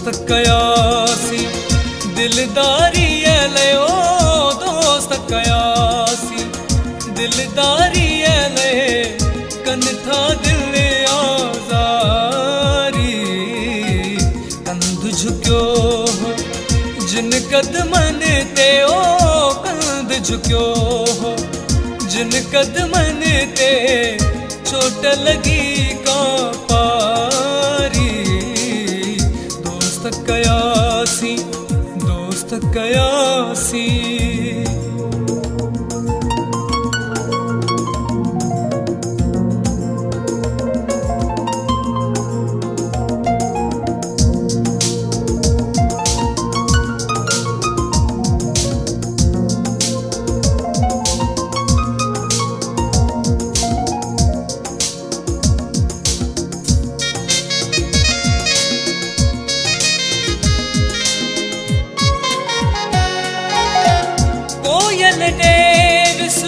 दोस्त कयासी दिलदारी लयो दोस्त कयासी दिलदारी लये कन था दिल आजारी कंध झुक्यो हो जिन कदमन ते ओ कंध झुक्यो हो जिन कदमन ते चोट लगी का पारी दोस्त कयासी दोस्त कयासी डेविस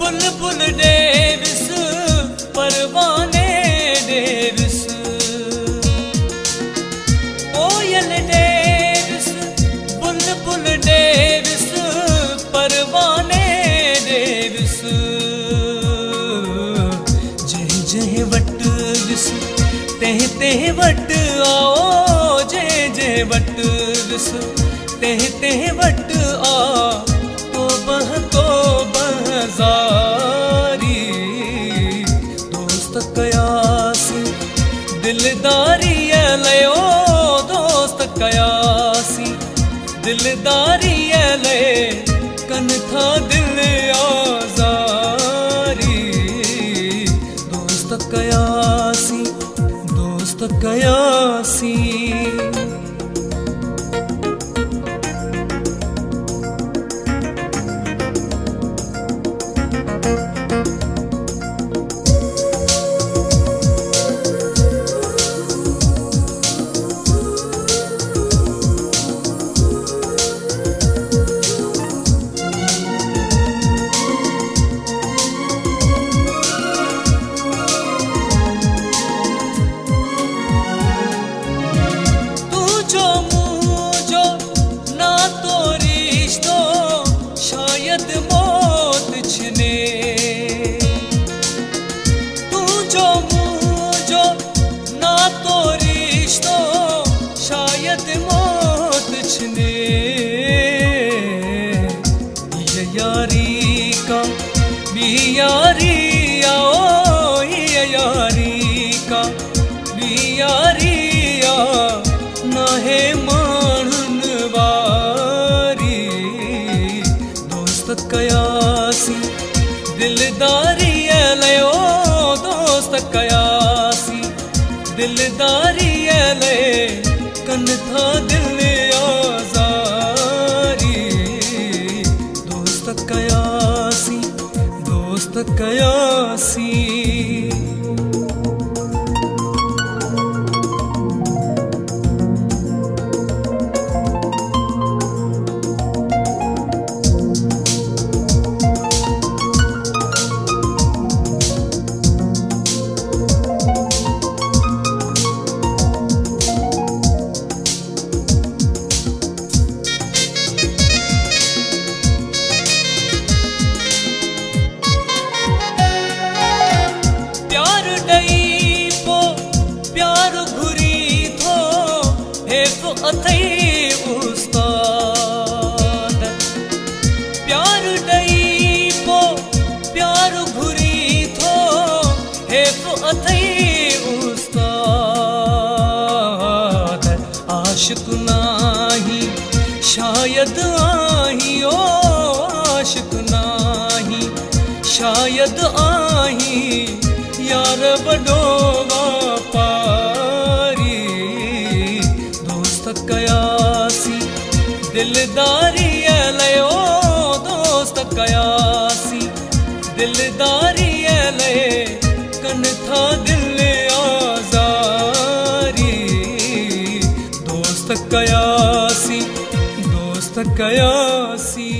बुलबुल डेविस परवाने डेविस कोयल डेविस बुलबुल डेविस परवाने डेविस जह जह वट विस तेह तेह वट आओ जह जह वट विस तेह तेह वट आ तो बहजारी दोस्त कयासी दिलदारी लयो दोस्त कयासी दिलदारी लये कन था दिल आजारी दोस्त कयासी दोस्त कयासी यारी आओ ये यारी का बियारी आ ना है मानन वारी दोस्त कयासी दिलदारी लयो दोस्त कयासी दिलदारी लये कन था दिल आजारी दोस्त कयासी दोस्त कयासी अथई उस्ताद प्यार डई पो प्यार घुरी थो हे तो अथई उस्ताद आशिक नाही शायद आही ओ आशिक नाही शायद आही यार बड़ो वापारी दोस्त कयासी दिलदारी लयो दोस्त कयासी दिलदारी लये कन था दिल आजारी दोस्त कयासी दोस्त कयासी।